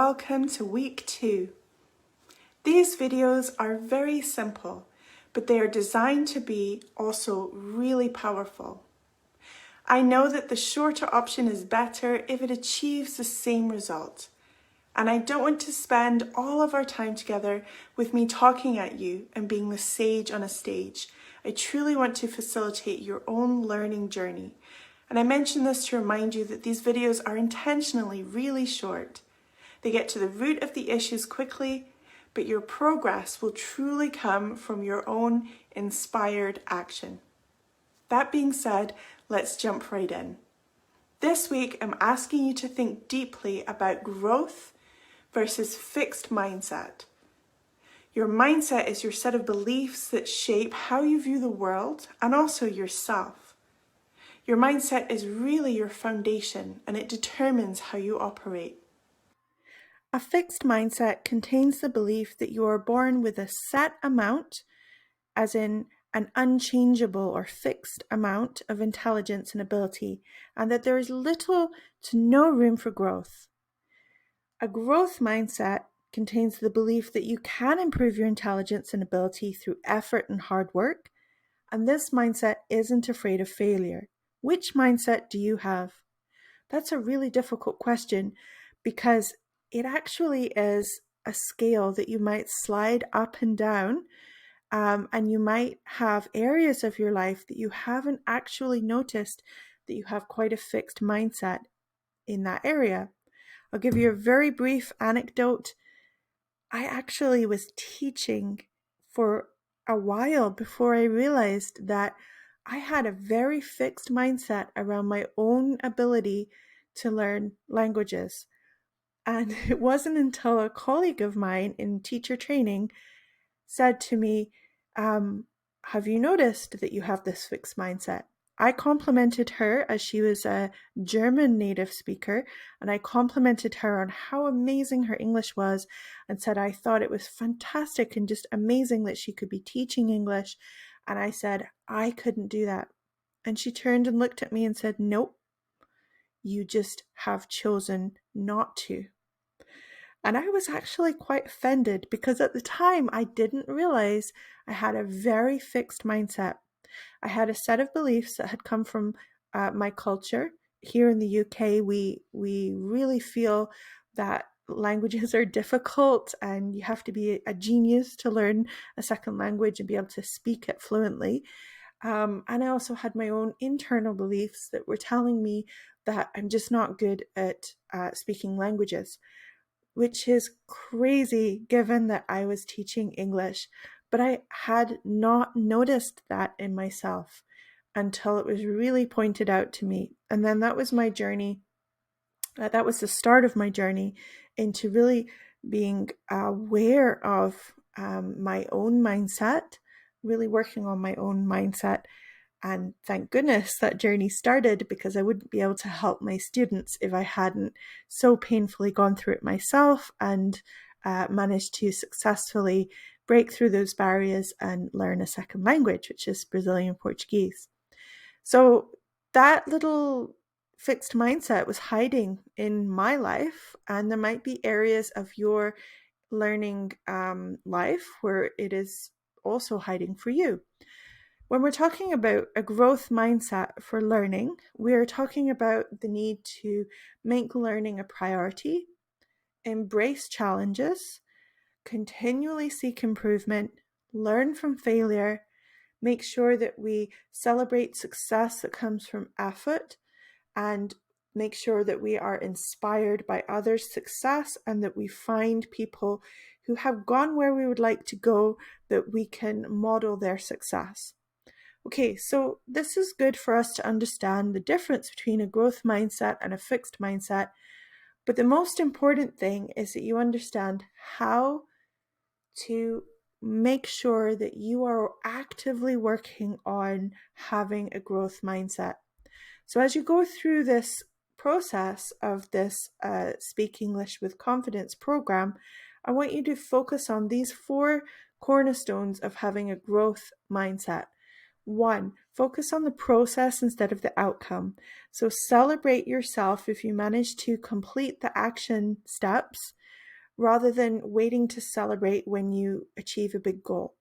welcome to week 2. These videos are very simple, but they are designed to be also really powerful. I know that the shorter option is better if it achieves the same result. And I don't want to spend all of our time together with me talking at you and being the sage on a stage. I truly want to facilitate your own learning journey. And I mention this to remind you that these videos are intentionally really short. They get to the root of the issues quickly, but your progress will truly come from your own inspired action. That being said, let's jump right in. This week, I'm asking you to think deeply about growth versus fixed mindset. Your mindset is your set of beliefs that shape how you view the world and also yourself. Your mindset is really your foundation and it determines how you operate. A fixed mindset contains the belief that you are born with a set amount, as in an unchangeable or fixed amount of intelligence and ability, and that there is little to no room for growth. A growth mindset contains the belief that you can improve your intelligence and ability through effort and hard work, and this mindset isn't afraid of failure. Which mindset do you have? That's a really difficult question because it actually is a scale that you might slide up and down, and you might have areas of your life that you haven't actually noticed that you have quite a fixed mindset in that area. I'll give you a very brief anecdote. I actually was teaching for a while before I realized that I had a very fixed mindset around my own ability to learn languages. And it wasn't until a colleague of mine in teacher training said to me, have you noticed that you have this fixed mindset? I complimented her as she was a German native speaker, and I complimented her on how amazing her English was and said I thought it was fantastic and just amazing that she could be teaching English. And I said, I couldn't do that. And she turned and looked at me and said, nope, you just have chosen not to. And I was actually quite offended because at the time I didn't realize I had a very fixed mindset. I had a set of beliefs that had come from my culture. Here in the UK, we really feel that languages are difficult and you have to be a genius to learn a second language and be able to speak it fluently. And I also had my own internal beliefs that were telling me that I'm just not good at speaking languages, which is crazy given that I was teaching English. But I had not noticed that in myself until it was really pointed out to me. And then that was my journey. That was the start of my journey into really being aware of my own mindset, really working on my own mindset. And thank goodness that journey started, because I wouldn't be able to help my students if I hadn't so painfully gone through it myself and managed to successfully break through those barriers and learn a second language, which is Brazilian Portuguese. So that little fixed mindset was hiding in my life, and there might be areas of your learning life where it is also hiding for you. When we're talking about a growth mindset for learning, we're talking about the need to make learning a priority, embrace challenges, continually seek improvement, learn from failure, make sure that we celebrate success that comes from effort, and make sure that we are inspired by others' success and that we find people who have gone where we would like to go, that we can model their success. Okay, so this is good for us to understand the difference between a growth mindset and a fixed mindset. But the most important thing is that you understand how to make sure that you are actively working on having a growth mindset. So as you go through this process of this Speak English with Confidence program, I want you to focus on these 4 cornerstones of having a growth mindset. 1, focus on the process instead of the outcome. So celebrate yourself if you manage to complete the action steps rather than waiting to celebrate when you achieve a big goal.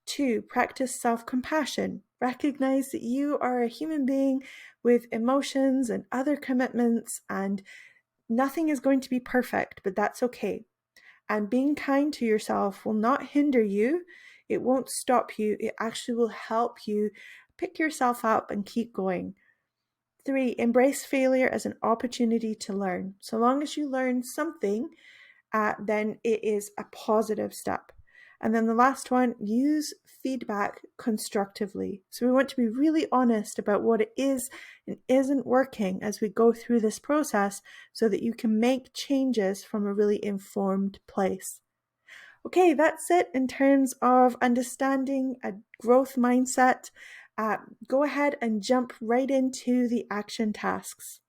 2, practice self-compassion. Recognize that you are a human being with emotions and other commitments, and nothing is going to be perfect, but that's okay. And being kind to yourself will not hinder you. It won't stop you. It actually will help you pick yourself up and keep going. 3, embrace failure as an opportunity to learn. So long as you learn something, then it is a positive step. And then the last one, use feedback constructively. So we want to be really honest about what it is and isn't working as we go through this process so that you can make changes from a really informed place. Okay, that's it in terms of understanding a growth mindset. Go ahead and jump right into the action tasks.